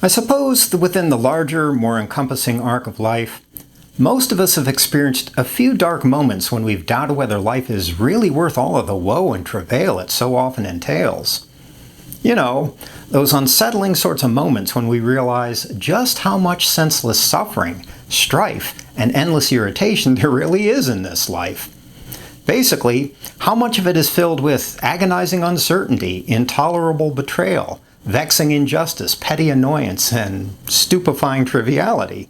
I suppose that within the larger, more encompassing arc of life, most of us have experienced a few dark moments when we've doubted whether life is really worth all of the woe and travail it so often entails. You know, those unsettling sorts of moments when we realize just how much senseless suffering, strife, and endless irritation there really is in this life. Basically, how much of it is filled with agonizing uncertainty, intolerable betrayal, vexing injustice, petty annoyance, and stupefying triviality.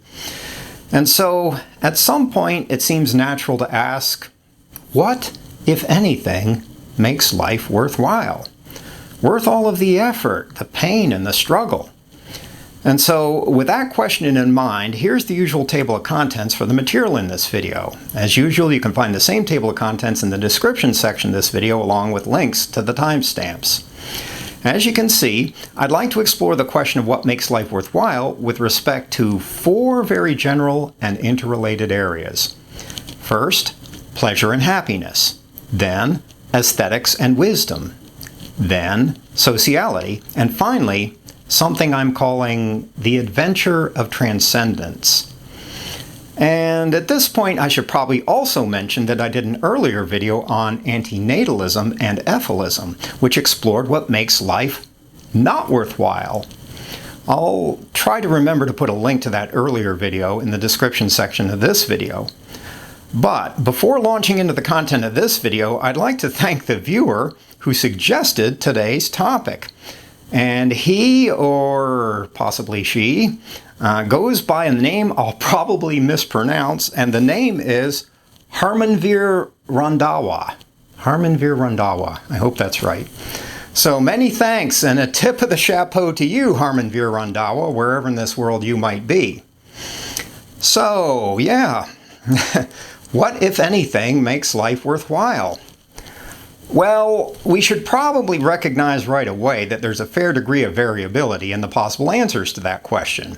And so, at some point, it seems natural to ask, what, if anything, makes life worthwhile? Worth all of the effort, the pain, and the struggle? And so, with that question in mind, here's the usual table of contents for the material in this video. As usual, you can find the same table of contents in the description section of this video, along with links to the timestamps. As you can see, I'd like to explore the question of what makes life worthwhile with respect to 4 very general and interrelated areas. First, pleasure and happiness. Then, aesthetics and wisdom. Then, sociality. And finally, something I'm calling the adventure of transcendence. And at this point, I should probably also mention that I did an earlier video on anti-natalism and efilism, which explored what makes life not worthwhile. I'll try to remember to put a link to that earlier video in the description section of this video. But before launching into the content of this video, I'd like to thank the viewer who suggested today's topic. And he, or possibly she, goes by a name I'll probably mispronounce, and the name is Harmanveer Randhawa. Harmanveer Randhawa. I hope that's right. So many thanks, and a tip of the chapeau to you, Harmanveer Randhawa, wherever in this world you might be. So, yeah, what, if anything, makes life worthwhile? Well, we should probably recognize right away that there's a fair degree of variability in the possible answers to that question.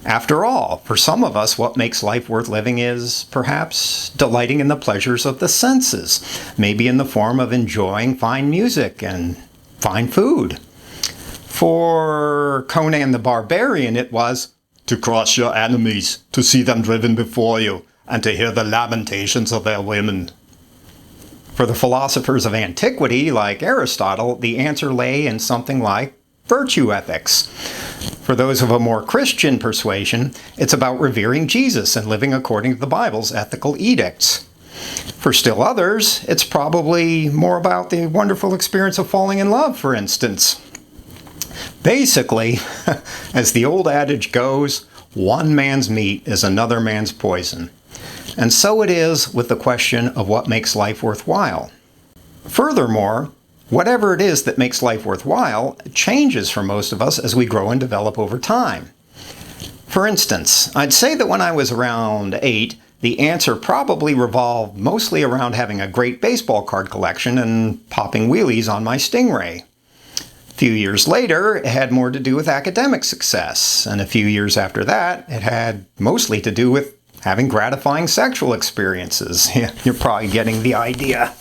After all, for some of us, what makes life worth living is, perhaps, delighting in the pleasures of the senses, maybe in the form of enjoying fine music and fine food. For Conan the Barbarian, it was to crush your enemies, to see them driven before you, and to hear the lamentations of their women. For the philosophers of antiquity, like Aristotle, the answer lay in something like virtue ethics. For those of a more Christian persuasion, it's about revering Jesus and living according to the Bible's ethical edicts. For still others, it's probably more about the wonderful experience of falling in love, for instance. Basically, as the old adage goes, one man's meat is another man's poison. And so it is with the question of what makes life worthwhile. Furthermore, whatever it is that makes life worthwhile changes for most of us as we grow and develop over time. For instance, I'd say that when I was around 8, the answer probably revolved mostly around having a great baseball card collection and popping wheelies on my Stingray. A few years later, it had more to do with academic success, and a few years after that, it had mostly to do with having gratifying sexual experiences. You're probably getting the idea.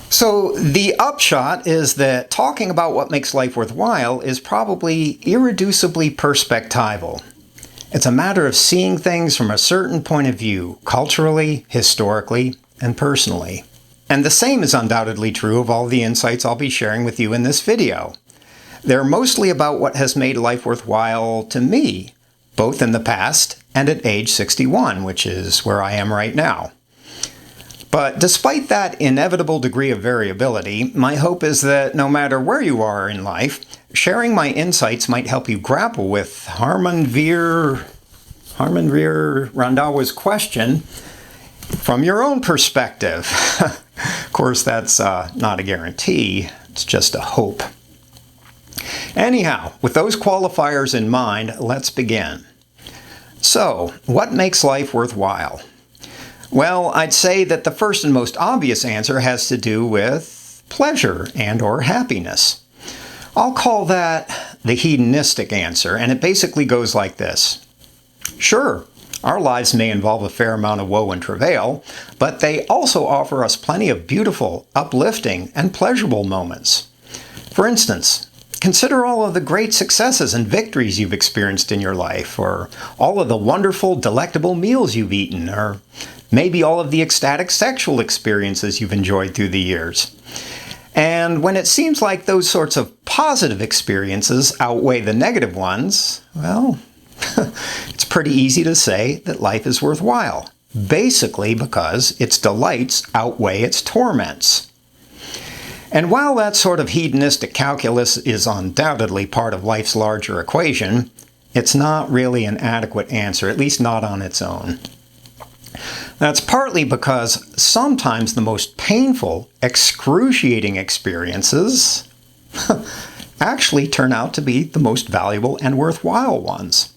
So the upshot is that talking about what makes life worthwhile is probably irreducibly perspectival. It's a matter of seeing things from a certain point of view, culturally, historically, and personally. And the same is undoubtedly true of all the insights I'll be sharing with you in this video. They're mostly about what has made life worthwhile to me, both in the past and at age 61, which is where I am right now. But despite that inevitable degree of variability, my hope is that no matter where you are in life, sharing my insights might help you grapple with Harmanveer Randhawa's question from your own perspective. Of course, that's not a guarantee, it's just a hope. Anyhow, with those qualifiers in mind, let's begin. So, what makes life worthwhile? Well, I'd say that the first and most obvious answer has to do with pleasure and/or happiness. I'll call that the hedonistic answer, and it basically goes like this. Sure, our lives may involve a fair amount of woe and travail, but they also offer us plenty of beautiful, uplifting, and pleasurable moments. For instance, Consider all of the great successes and victories you've experienced in your life, or all of the wonderful, delectable meals you've eaten, or maybe all of the ecstatic sexual experiences you've enjoyed through the years. And when it seems like those sorts of positive experiences outweigh the negative ones, well, it's pretty easy to say that life is worthwhile, basically because its delights outweigh its torments. And while that sort of hedonistic calculus is undoubtedly part of life's larger equation, it's not really an adequate answer, at least not on its own. That's partly because sometimes the most painful, excruciating experiences actually turn out to be the most valuable and worthwhile ones.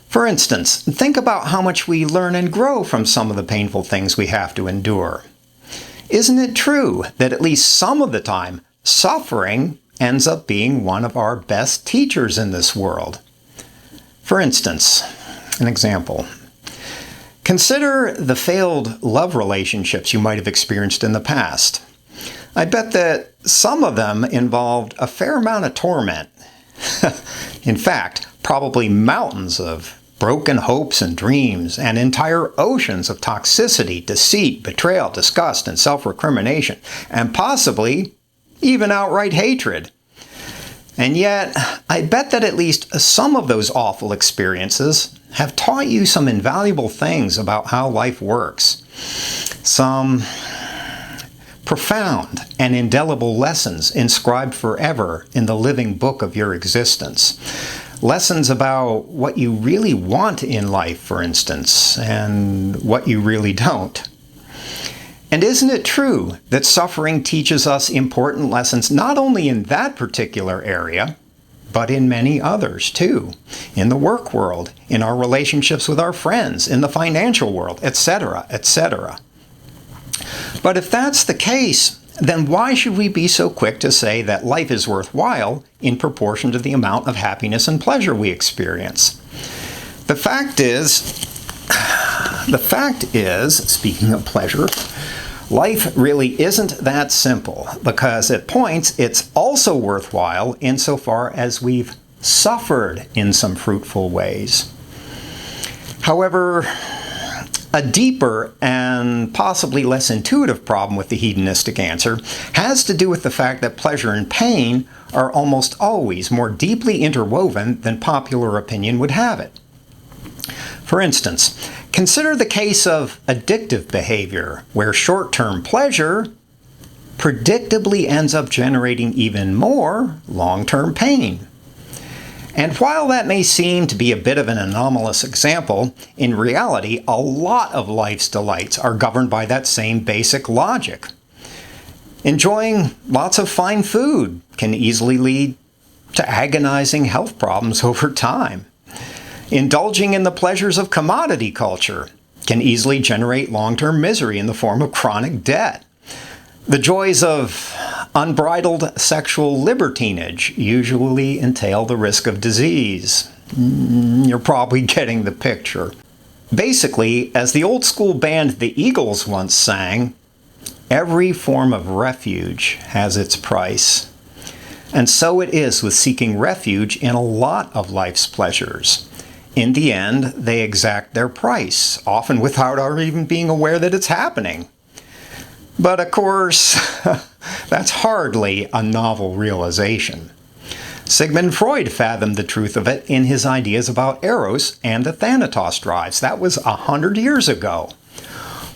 For instance, think about how much we learn and grow from some of the painful things we have to endure. Isn't it true that at least some of the time, suffering ends up being one of our best teachers in this world? For instance, an example. Consider the failed love relationships you might have experienced in the past. I bet that some of them involved a fair amount of torment. In fact, probably mountains of broken hopes and dreams, and entire oceans of toxicity, deceit, betrayal, disgust, and self-recrimination, and possibly even outright hatred. And yet, I bet that at least some of those awful experiences have taught you some invaluable things about how life works. Some profound and indelible lessons inscribed forever in the living book of your existence. Lessons about what you really want in life, for instance, and what you really don't. And isn't it true that suffering teaches us important lessons not only in that particular area, but in many others too? In the work world, in our relationships with our friends, in the financial world, etc., etc. But if that's the case, then why should we be so quick to say that life is worthwhile in proportion to the amount of happiness and pleasure we experience? The fact is, speaking of pleasure, life really isn't that simple, because at points it's also worthwhile insofar as we've suffered in some fruitful ways. However, a deeper and possibly less intuitive problem with the hedonistic answer has to do with the fact that pleasure and pain are almost always more deeply interwoven than popular opinion would have it. For instance, consider the case of addictive behavior, where short-term pleasure predictably ends up generating even more long-term pain. And while that may seem to be a bit of an anomalous example, in reality, a lot of life's delights are governed by that same basic logic. Enjoying lots of fine food can easily lead to agonizing health problems over time. Indulging in the pleasures of commodity culture can easily generate long-term misery in the form of chronic debt. The joys of unbridled sexual libertinage usually entail the risk of disease. You're probably getting the picture. Basically, as the old school band The Eagles once sang, every form of refuge has its price. And so it is with seeking refuge in a lot of life's pleasures. In the end, they exact their price, often without our even being aware that it's happening. But of course, that's hardly a novel realization. Sigmund Freud fathomed the truth of it in his ideas about Eros and the Thanatos drives. That was 100 years ago.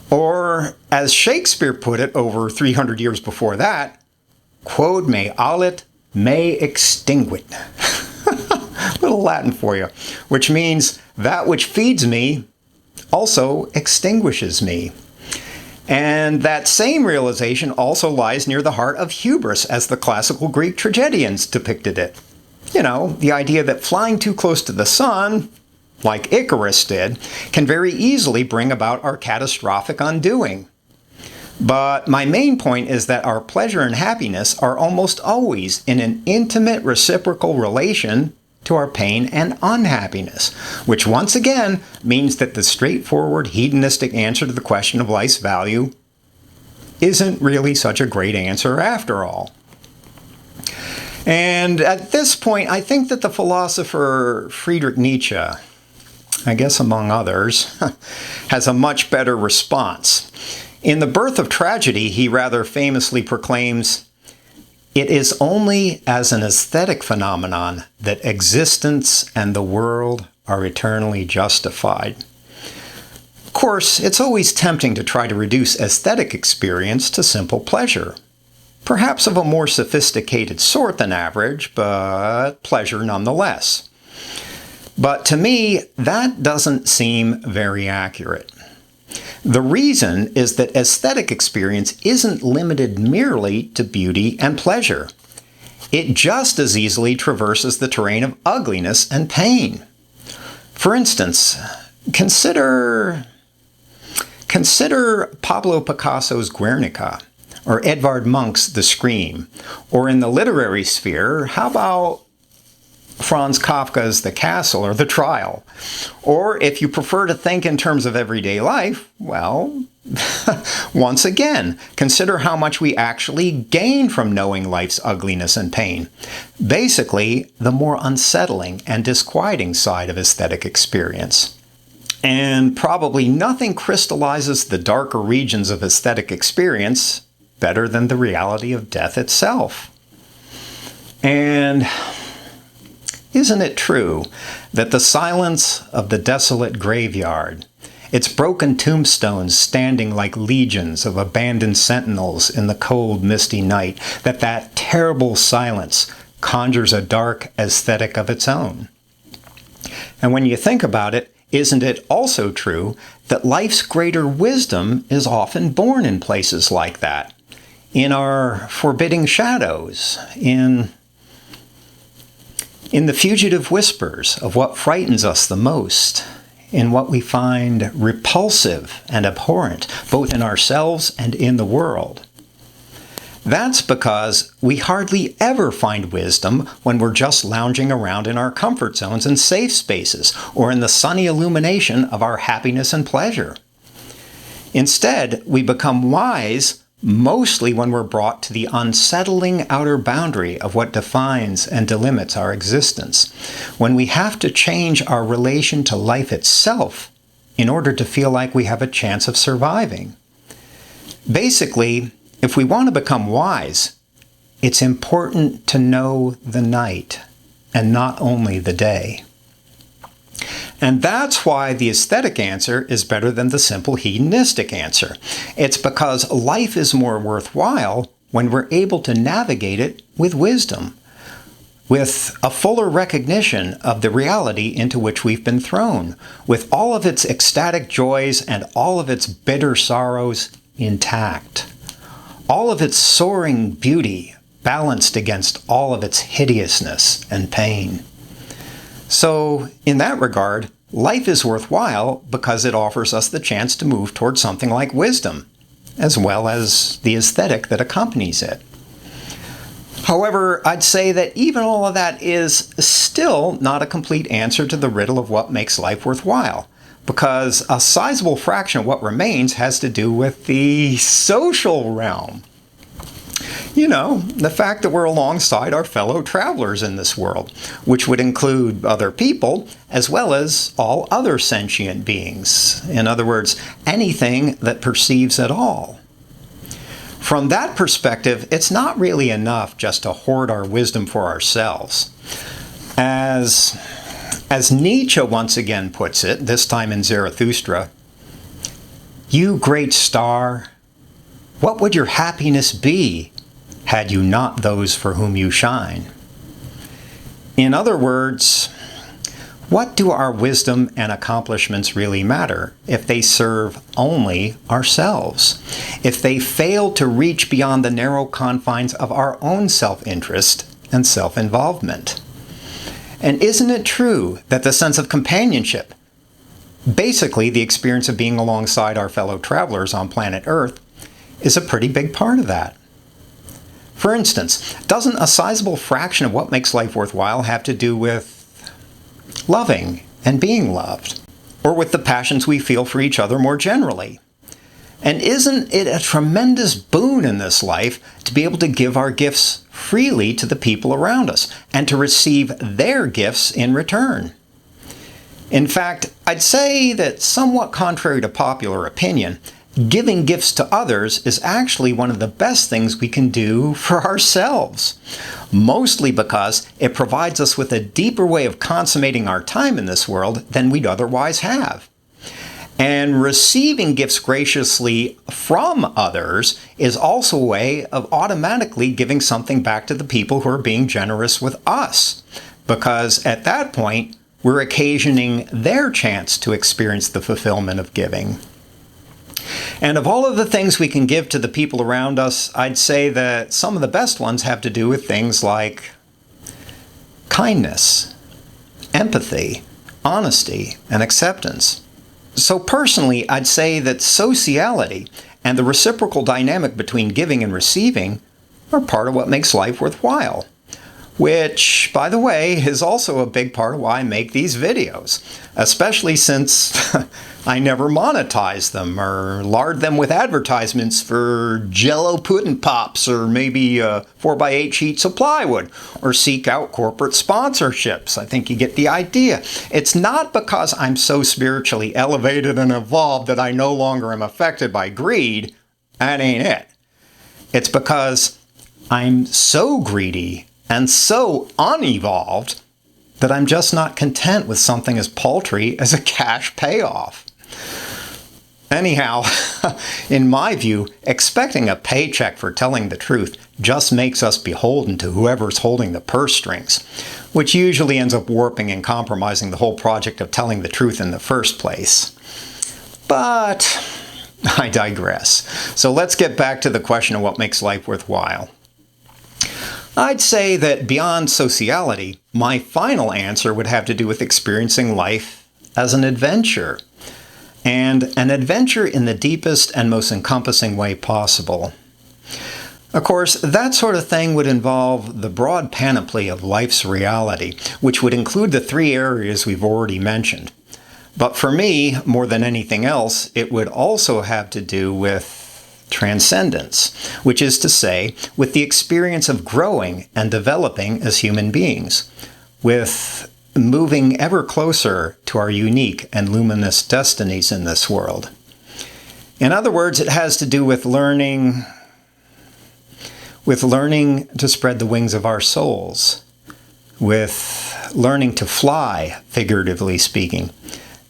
Or, as Shakespeare put it over 300 years before that, quod me alit, me extinguit. Little Latin for you, which means that which feeds me also extinguishes me. And that same realization also lies near the heart of hubris, as the classical Greek tragedians depicted it. You know, the idea that flying too close to the sun, like Icarus did, can very easily bring about our catastrophic undoing. But my main point is that our pleasure and happiness are almost always in an intimate reciprocal relation to our pain and unhappiness, which once again means that the straightforward hedonistic answer to the question of life's value isn't really such a great answer after all. And at this point, I think that the philosopher Friedrich Nietzsche, I guess among others, has a much better response. In The Birth of Tragedy, he rather famously proclaims, "It is only as an aesthetic phenomenon that existence and the world are eternally justified." Of course, it's always tempting to try to reduce aesthetic experience to simple pleasure. Perhaps of a more sophisticated sort than average, but pleasure nonetheless. But to me, that doesn't seem very accurate. The reason is that aesthetic experience isn't limited merely to beauty and pleasure. It just as easily traverses the terrain of ugliness and pain. For instance, consider Pablo Picasso's Guernica, or Edvard Munch's The Scream, or in the literary sphere, how about Franz Kafka's The Castle or The Trial? Or if you prefer to think in terms of everyday life, well, once again, consider how much we actually gain from knowing life's ugliness and pain. Basically, the more unsettling and disquieting side of aesthetic experience. And probably nothing crystallizes the darker regions of aesthetic experience better than the reality of death itself. And isn't it true that the silence of the desolate graveyard, its broken tombstones standing like legions of abandoned sentinels in the cold, misty night, that terrible silence conjures a dark aesthetic of its own? And when you think about it, isn't it also true that life's greater wisdom is often born in places like that? In our forbidding shadows, in the fugitive whispers of what frightens us the most, in what we find repulsive and abhorrent, both in ourselves and in the world. That's because we hardly ever find wisdom when we're just lounging around in our comfort zones and safe spaces, or in the sunny illumination of our happiness and pleasure. Instead, we become wise mostly when we're brought to the unsettling outer boundary of what defines and delimits our existence, when we have to change our relation to life itself in order to feel like we have a chance of surviving. Basically, if we want to become wise, it's important to know the night and not only the day. And that's why the aesthetic answer is better than the simple hedonistic answer. It's because life is more worthwhile when we're able to navigate it with wisdom, with a fuller recognition of the reality into which we've been thrown, with all of its ecstatic joys and all of its bitter sorrows intact, all of its soaring beauty balanced against all of its hideousness and pain. So, in that regard, life is worthwhile because it offers us the chance to move towards something like wisdom, as well as the aesthetic that accompanies it. However, I'd say that even all of that is still not a complete answer to the riddle of what makes life worthwhile, because a sizable fraction of what remains has to do with the social realm. You know, the fact that we're alongside our fellow travelers in this world, which would include other people as well as all other sentient beings. In other words, anything that perceives at all. From that perspective, it's not really enough just to hoard our wisdom for ourselves. As Nietzsche once again puts it, this time in Zarathustra, "You great star, what would your happiness be had you not those for whom you shine?" In other words, what do our wisdom and accomplishments really matter if they serve only ourselves? If they fail to reach beyond the narrow confines of our own self-interest and self-involvement? And isn't it true that the sense of companionship, basically the experience of being alongside our fellow travelers on planet Earth, is a pretty big part of that? For instance, doesn't a sizable fraction of what makes life worthwhile have to do with loving and being loved, or with the passions we feel for each other more generally? And isn't it a tremendous boon in this life to be able to give our gifts freely to the people around us and to receive their gifts in return? In fact, I'd say that somewhat contrary to popular opinion, giving gifts to others is actually one of the best things we can do for ourselves. Mostly because it provides us with a deeper way of consummating our time in this world than we'd otherwise have. And receiving gifts graciously from others is also a way of automatically giving something back to the people who are being generous with us. Because at that point, we're occasioning their chance to experience the fulfillment of giving. And of all of the things we can give to the people around us, I'd say that some of the best ones have to do with things like kindness, empathy, honesty, and acceptance. So personally, I'd say that sociality and the reciprocal dynamic between giving and receiving are part of what makes life worthwhile. Which, by the way, is also a big part of why I make these videos, especially since I never monetize them or lard them with advertisements for Jell-O pudding pops or maybe 4x8 sheets of plywood or seek out corporate sponsorships. I think you get the idea. It's not because I'm so spiritually elevated and evolved that I no longer am affected by greed. That ain't it. It's because I'm so greedy and so unevolved that I'm just not content with something as paltry as a cash payoff. Anyhow, in my view, expecting a paycheck for telling the truth just makes us beholden to whoever's holding the purse strings, which usually ends up warping and compromising the whole project of telling the truth in the first place. But I digress. So let's get back to the question of what makes life worthwhile. I'd say that beyond sociality, my final answer would have to do with experiencing life as an adventure. And an adventure in the deepest and most encompassing way possible. Of course, that sort of thing would involve the broad panoply of life's reality, which would include the three areas we've already mentioned. But for me, more than anything else, it would also have to do with transcendence, which is to say, with the experience of growing and developing as human beings, with moving ever closer to our unique and luminous destinies in this world. In other words, it has to do with learning to spread the wings of our souls, with learning to fly, figuratively speaking,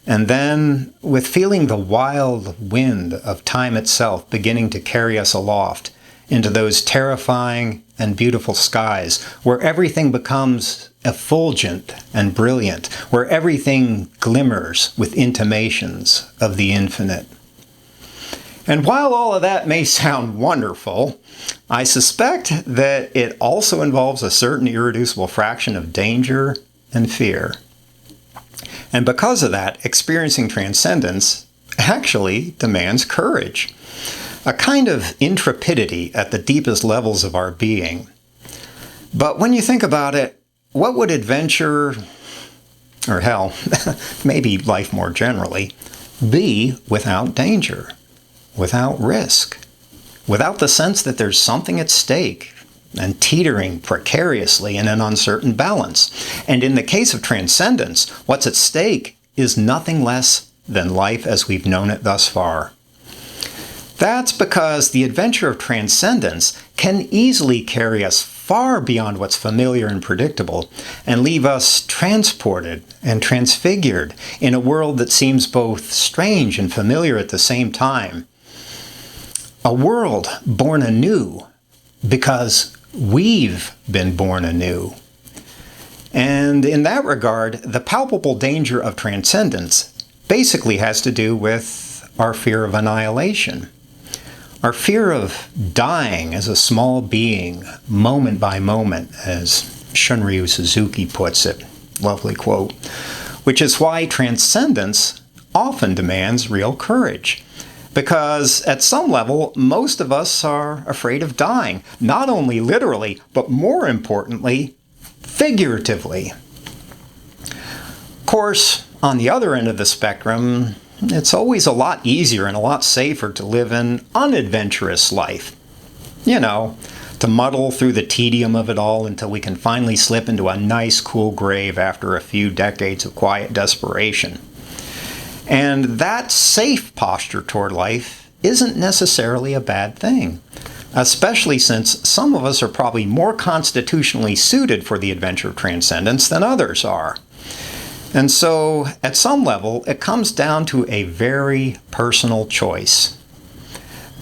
and then with feeling the wild wind of time itself beginning to carry us aloft into those terrifying and beautiful skies where everything becomes effulgent and brilliant, where everything glimmers with intimations of the infinite. And while all of that may sound wonderful, I suspect that it also involves a certain irreducible fraction of danger and fear. And because of that, experiencing transcendence actually demands courage, a kind of intrepidity at the deepest levels of our being. But when you think about it, what would adventure, or hell, maybe life more generally, be without danger, without risk, without the sense that there's something at stake and teetering precariously in an uncertain balance? And in the case of transcendence, what's at stake is nothing less than life as we've known it thus far. That's because the adventure of transcendence can easily carry us far beyond what's familiar and predictable and leave us transported and transfigured in a world that seems both strange and familiar at the same time. A world born anew because we've been born anew. And in that regard, the palpable danger of transcendence basically has to do with our fear of annihilation. Our fear of dying as a small being, moment by moment, as Shunryu Suzuki puts it. Lovely quote. Which is why transcendence often demands real courage. Because at some level, most of us are afraid of dying, not only literally, but more importantly, figuratively. Of course, on the other end of the spectrum, it's always a lot easier and a lot safer to live an unadventurous life. You know, to muddle through the tedium of it all until we can finally slip into a nice, cool grave after a few decades of quiet desperation. And that safe posture toward life isn't necessarily a bad thing, especially since some of us are probably more constitutionally suited for the adventure of transcendence than others are. And so, at some level, it comes down to a very personal choice.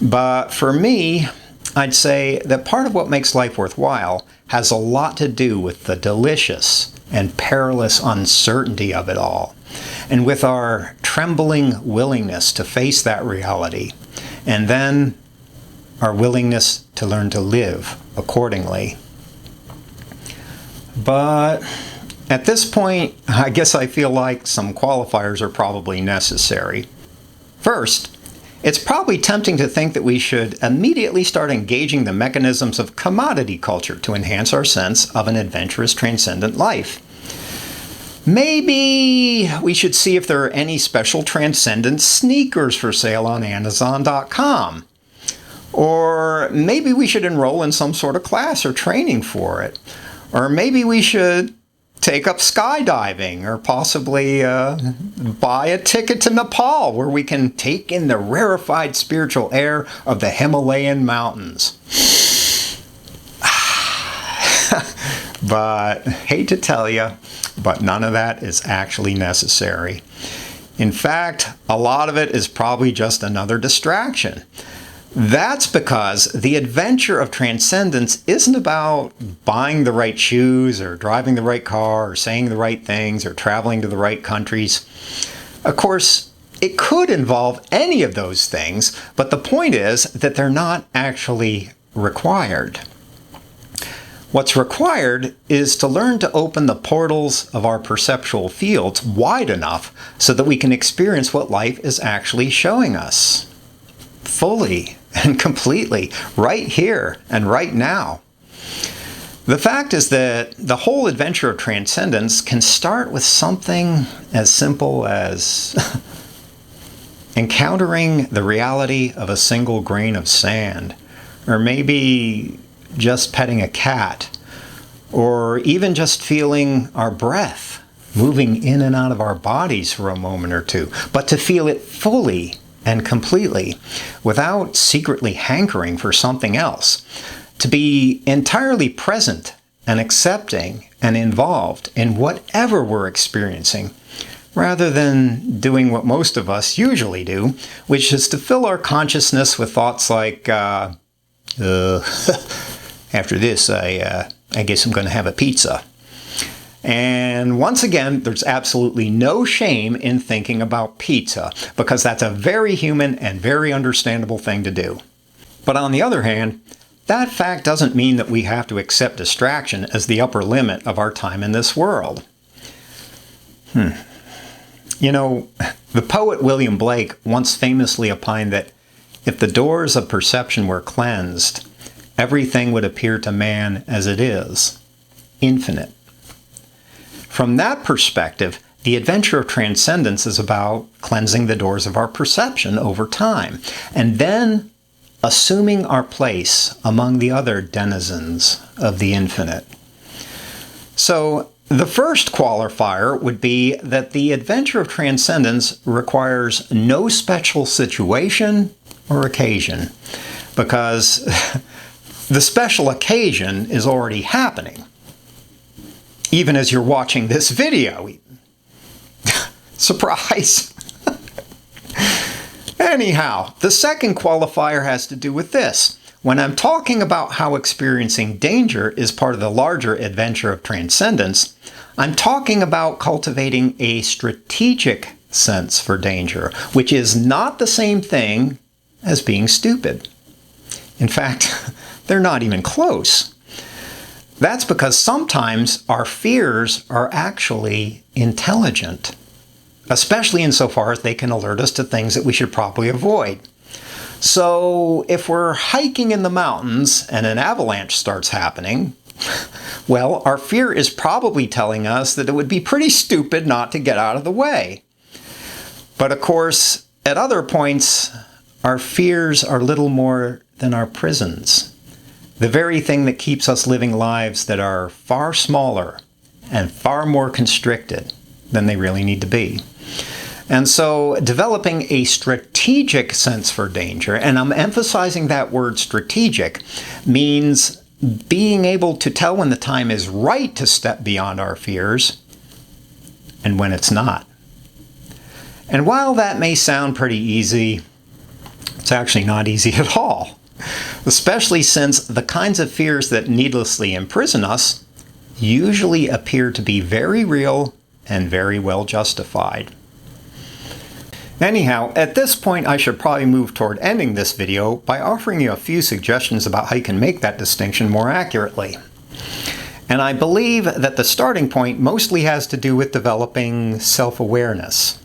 But for me, I'd say that part of what makes life worthwhile has a lot to do with the delicious and perilous uncertainty of it all, and with our trembling willingness to face that reality, and then our willingness to learn to live accordingly. But at this point, I guess I feel like some qualifiers are probably necessary. First, it's probably tempting to think that we should immediately start engaging the mechanisms of commodity culture to enhance our sense of an adventurous, transcendent life. Maybe we should see if there are any special transcendent sneakers for sale on Amazon.com. Or maybe we should enroll in some sort of class or training for it. Or maybe we should take up skydiving, or possibly buy a ticket to Nepal where we can take in the rarefied spiritual air of the Himalayan mountains. But hate to tell you, but none of that is actually necessary. In fact, a lot of it is probably just another distraction. That's because the adventure of transcendence isn't about buying the right shoes or driving the right car or saying the right things or traveling to the right countries. Of course, it could involve any of those things, but the point is that they're not actually required. What's required is to learn to open the portals of our perceptual fields wide enough so that we can experience what life is actually showing us. Fully and completely, right here and right now. The fact is that the whole adventure of transcendence can start with something as simple as encountering the reality of a single grain of sand, or maybe just petting a cat, or even just feeling our breath moving in and out of our bodies for a moment or two, but to feel it fully and completely, without secretly hankering for something else. To be entirely present and accepting and involved in whatever we're experiencing, rather than doing what most of us usually do, which is to fill our consciousness with thoughts like, after this, I guess I'm going to have a pizza. And once again, there's absolutely no shame in thinking about pizza, because that's a very human and very understandable thing to do. But on the other hand, that fact doesn't mean that we have to accept distraction as the upper limit of our time in this world. You know, the poet William Blake once famously opined that if the doors of perception were cleansed, everything would appear to man as it is, infinite. From that perspective, the adventure of transcendence is about cleansing the doors of our perception over time, and then assuming our place among the other denizens of the infinite. So, the first qualifier would be that the adventure of transcendence requires no special situation or occasion, because the special occasion is already happening. Even as you're watching this video. Surprise! Anyhow, the second qualifier has to do with this. When I'm talking about how experiencing danger is part of the larger adventure of transcendence, I'm talking about cultivating a strategic sense for danger, which is not the same thing as being stupid. In fact, they're not even close. That's because sometimes our fears are actually intelligent, especially insofar as they can alert us to things that we should probably avoid. So if we're hiking in the mountains and an avalanche starts happening, well, our fear is probably telling us that it would be pretty stupid not to get out of the way. But of course, at other points, our fears are little more than our prisons. The very thing that keeps us living lives that are far smaller and far more constricted than they really need to be. And so developing a strategic sense for danger, and I'm emphasizing that word strategic, means being able to tell when the time is right to step beyond our fears and when it's not. And while that may sound pretty easy, it's actually not easy at all, especially since the kinds of fears that needlessly imprison us usually appear to be very real and very well justified. Anyhow, at this point I should probably move toward ending this video by offering you a few suggestions about how you can make that distinction more accurately. And I believe that the starting point mostly has to do with developing self-awareness.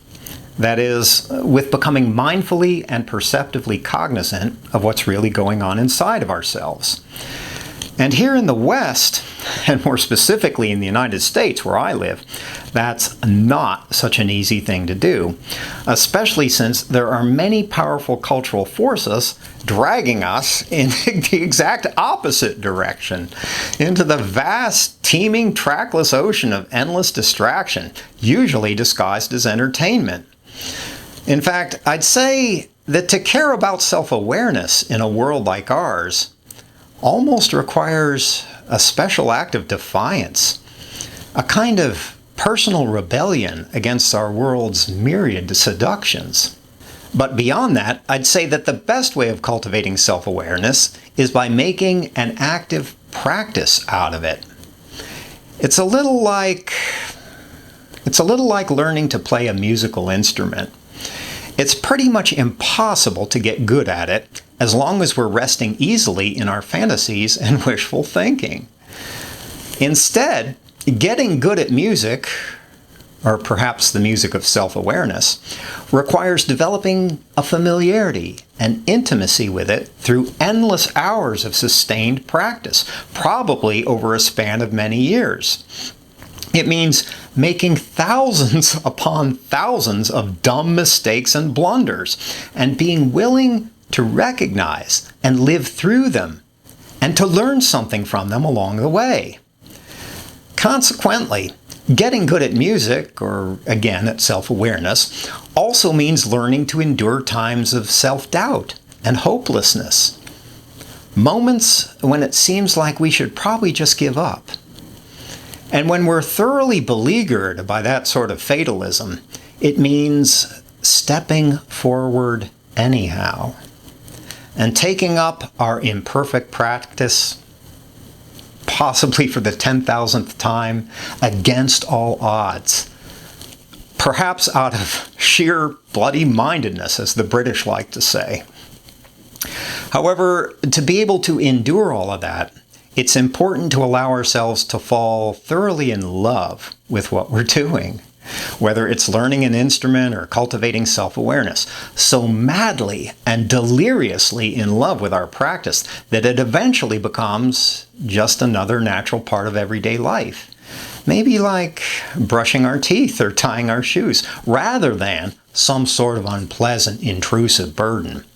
That is, with becoming mindfully and perceptively cognizant of what's really going on inside of ourselves. And here in the West, and more specifically in the United States where I live, that's not such an easy thing to do, especially since there are many powerful cultural forces dragging us in the exact opposite direction, into the vast, teeming, trackless ocean of endless distraction, usually disguised as entertainment. In fact, I'd say that to care about self-awareness in a world like ours almost requires a special act of defiance, a kind of personal rebellion against our world's myriad seductions. But beyond that, I'd say that the best way of cultivating self-awareness is by making an active practice out of it. It's a little like learning to play a musical instrument. It's pretty much impossible to get good at it as long as we're resting easily in our fantasies and wishful thinking. Instead, getting good at music, or perhaps the music of self-awareness, requires developing a familiarity and intimacy with it through endless hours of sustained practice, probably over a span of many years. It means making thousands upon thousands of dumb mistakes and blunders, and being willing to recognize and live through them, and to learn something from them along the way. Consequently, getting good at music, or again at self-awareness, also means learning to endure times of self-doubt and hopelessness. Moments when it seems like we should probably just give up. And when we're thoroughly beleaguered by that sort of fatalism, it means stepping forward anyhow and taking up our imperfect practice, possibly for the 10,000th time, against all odds. Perhaps out of sheer bloody-mindedness, as the British like to say. However, to be able to endure all of that, it's important to allow ourselves to fall thoroughly in love with what we're doing, whether it's learning an instrument or cultivating self-awareness, so madly and deliriously in love with our practice that it eventually becomes just another natural part of everyday life. Maybe like brushing our teeth or tying our shoes, rather than some sort of unpleasant, intrusive burden.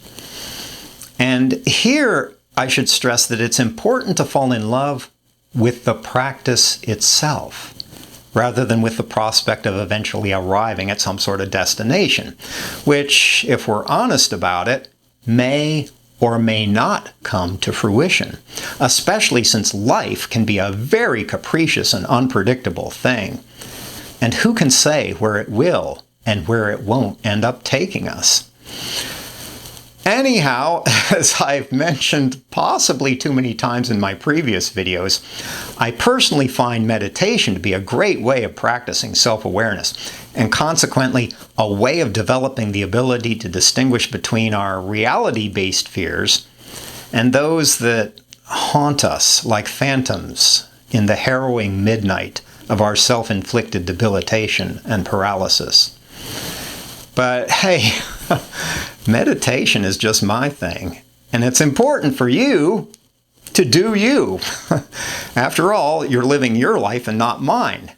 And here, I should stress that it's important to fall in love with the practice itself, rather than with the prospect of eventually arriving at some sort of destination, which, if we're honest about it, may or may not come to fruition, especially since life can be a very capricious and unpredictable thing. And who can say where it will and where it won't end up taking us? Anyhow, as I've mentioned possibly too many times in my previous videos, I personally find meditation to be a great way of practicing self-awareness, and consequently a way of developing the ability to distinguish between our reality-based fears and those that haunt us like phantoms in the harrowing midnight of our self-inflicted debilitation and paralysis. But hey, meditation is just my thing, and it's important for you to do you. After all, you're living your life and not mine.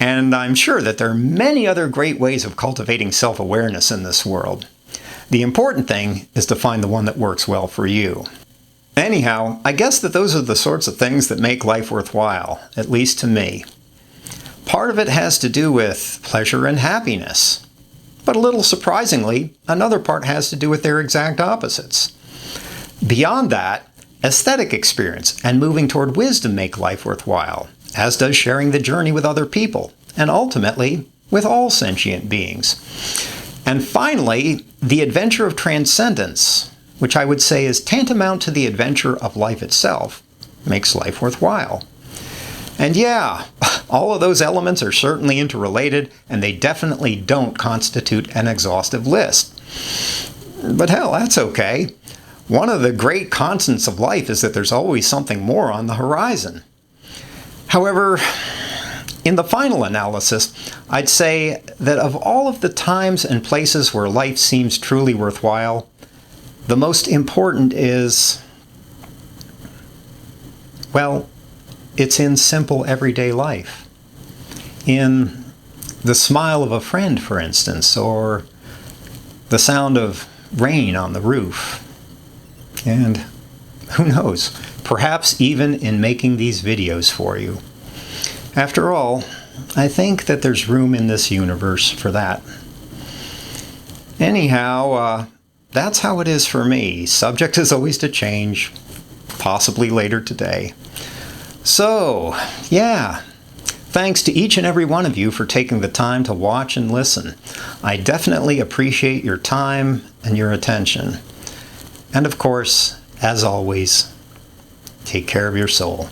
And I'm sure that there are many other great ways of cultivating self-awareness in this world. The important thing is to find the one that works well for you. Anyhow, I guess that those are the sorts of things that make life worthwhile, at least to me. Part of it has to do with pleasure and happiness. But a little surprisingly, another part has to do with their exact opposites. Beyond that, aesthetic experience and moving toward wisdom make life worthwhile, as does sharing the journey with other people, and ultimately, with all sentient beings. And finally, the adventure of transcendence, which I would say is tantamount to the adventure of life itself, makes life worthwhile. And yeah, all of those elements are certainly interrelated, and they definitely don't constitute an exhaustive list. But hell, that's okay. One of the great constants of life is that there's always something more on the horizon. However, in the final analysis, I'd say that of all of the times and places where life seems truly worthwhile, the most important is, well, it's in simple everyday life. In the smile of a friend, for instance, or the sound of rain on the roof. And who knows, perhaps even in making these videos for you. After all, I think that there's room in this universe for that. Anyhow, that's how it is for me. Subject is always to change, possibly later today. So, yeah, thanks to each and every one of you for taking the time to watch and listen. I definitely appreciate your time and your attention. And of course, as always, take care of your soul.